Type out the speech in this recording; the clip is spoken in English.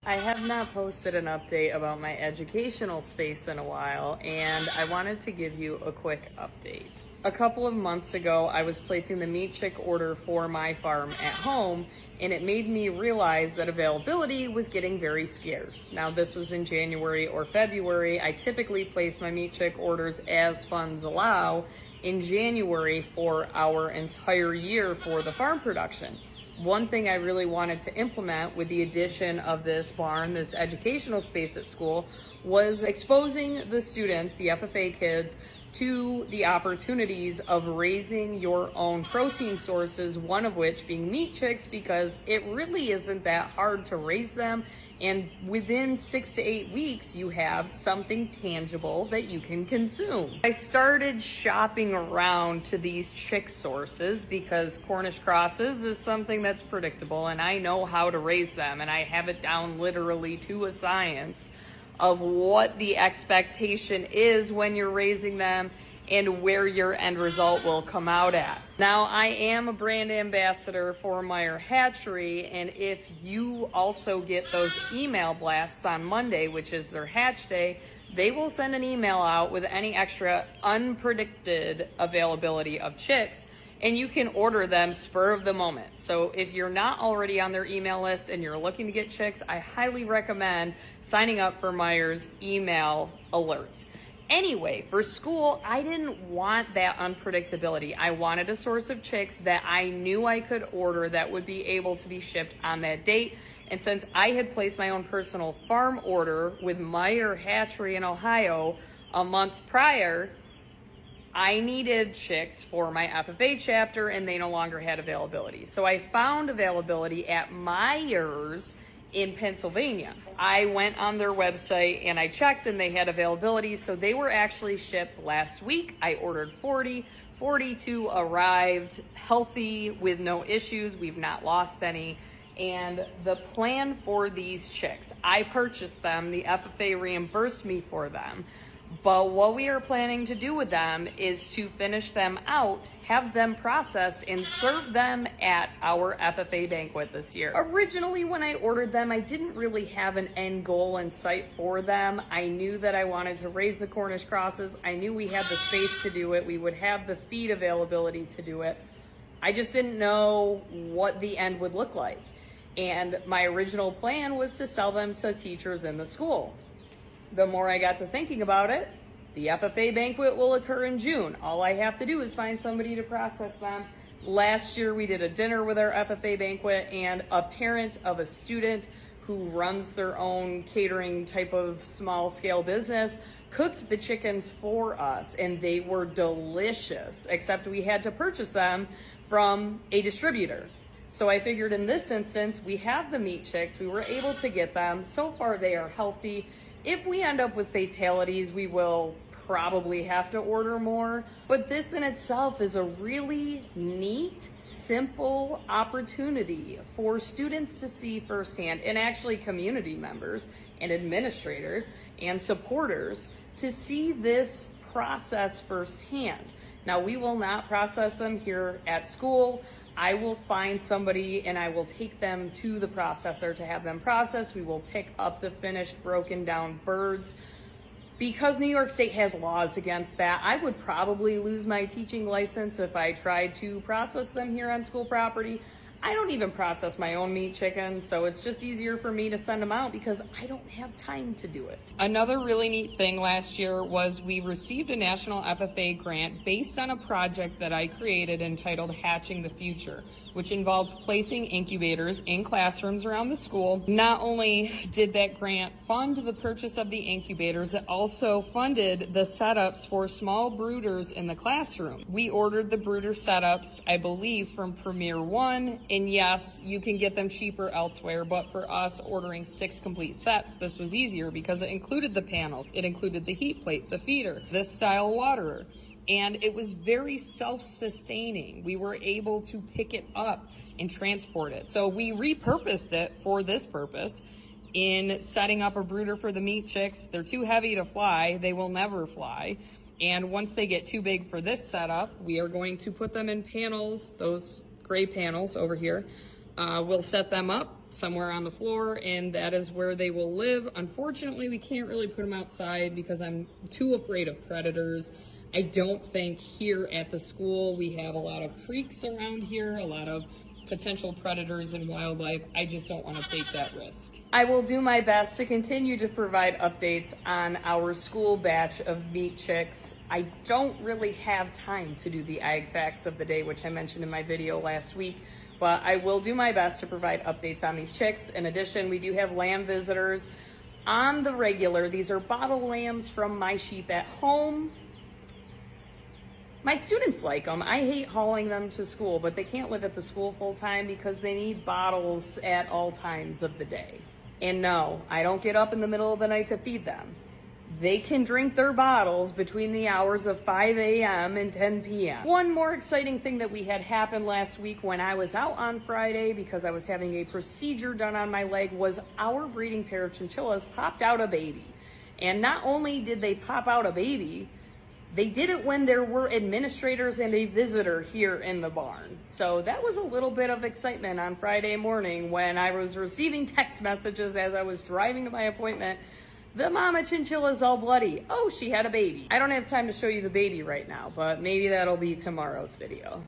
I have not posted an update about my educational space in a while, and I wanted to give you a quick update. A couple of months ago, I was placing the meat chick order for my farm at home, and it made me realize that availability was getting very scarce. Now, this was in January or February. I typically place my meat chick orders as funds allow in January for our entire year for the farm production. One thing I really wanted to implement with the addition of this barn, this educational space at school, was exposing the students, the FFA kids, to the opportunities of raising your own protein sources, one of which being meat chicks, because it really isn't that hard to raise them. And within 6 to 8 weeks, you have something tangible that you can consume. I started shopping around to these chick sources because Cornish crosses is something that's predictable, and I know how to raise them, and I have it down literally to a science of what the expectation is when you're raising them and where your end result will come out at. Now, I am a brand ambassador for Meyer Hatchery, and if you also get those email blasts on Monday, which is their hatch day, they will send an email out with any extra unpredicted availability of chicks, and you can order them spur of the moment. So if you're not already on their email list and you're looking to get chicks, I highly recommend signing up for Meyer's email alerts. Anyway, for school, I didn't want that unpredictability. I wanted a source of chicks that I knew I could order that would be able to be shipped on that date. And since I had placed my own personal farm order with Meyer Hatchery in Ohio a month prior, I needed chicks for my FFA chapter, and they no longer had availability. So I found availability at Meyer's in Pennsylvania. I went on their website and I checked, and they had availability. So they were actually shipped last week. I ordered 40, 42 arrived healthy with no issues. We've not lost any. And the plan for these chicks, I purchased them. The FFA reimbursed me for them. But what we are planning to do with them is to finish them out, have them processed, and serve them at our FFA Banquet this year. Originally, when I ordered them, I didn't really have an end goal in sight for them. I knew that I wanted to raise the Cornish crosses. I knew we had the space to do it. We would have the feed availability to do it. I just didn't know what the end would look like. And my original plan was to sell them to teachers in the school. The more I got to thinking about it, the FFA Banquet will occur in June. All I have to do is find somebody to process them. Last year, we did a dinner with our FFA Banquet, and a parent of a student who runs their own catering type of small scale business cooked the chickens for us, and they were delicious, except we had to purchase them from a distributor. So I figured in this instance, we have the meat chicks, we were able to get them. So far, they are healthy. If we end up with fatalities, we will probably have to order more. But this in itself is a really neat, simple opportunity for students to see firsthand, and actually community members and administrators and supporters to see this process firsthand. Now, we will not process them here at school. I will find somebody and I will take them to the processor to have them processed. We will pick up the finished broken down birds. Because New York State has laws against that, I would probably lose my teaching license if I tried to process them here on school property. I don't even process my own meat chickens, so it's just easier for me to send them out because I don't have time to do it. Another really neat thing last year was we received a national FFA grant based on a project that I created entitled Hatching the Future, which involved placing incubators in classrooms around the school. Not only did that grant fund the purchase of the incubators, it also funded the setups for small brooders in the classroom. We ordered the brooder setups, I believe, from Premier One. And yes, you can get them cheaper elsewhere, but for us ordering 6 complete sets, this was easier because it included the panels, it included the heat plate, the feeder, this style waterer, and it was very self-sustaining. We were able to pick it up and transport it. So we repurposed it for this purpose in setting up a brooder for the meat chicks. They're too heavy to fly, they will never fly. And once they get too big for this setup, we are going to put them in panels, those gray panels over here, We'll set them up somewhere on the floor, and that is where they will live. Unfortunately, we can't really put them outside because I'm too afraid of predators. I don't think here at the school we have a lot of creeks around here, a lot of potential predators and wildlife. I just don't want to take that risk. I will do my best to continue to provide updates on our school batch of meat chicks. I don't really have time to do the ag facts of the day, which I mentioned in my video last week, but I will do my best to provide updates on these chicks. In addition, we do have lamb visitors on the regular. These are bottle lambs from my sheep at home. My students like them. I hate hauling them to school, but they can't live at the school full time because they need bottles at all times of the day. And no, I don't get up in the middle of the night to feed them. They can drink their bottles between the hours of 5 a.m. and 10 p.m. One more exciting thing that we had happen last week when I was out on Friday because I was having a procedure done on my leg was our breeding pair of chinchillas popped out a baby. And not only did they pop out a baby, they did it when there were administrators and a visitor here in the barn. So that was a little bit of excitement on Friday morning when I was receiving text messages as I was driving to my appointment. The mama chinchilla's all bloody. Oh, she had a baby. I don't have time to show you the baby right now, but maybe that'll be tomorrow's video.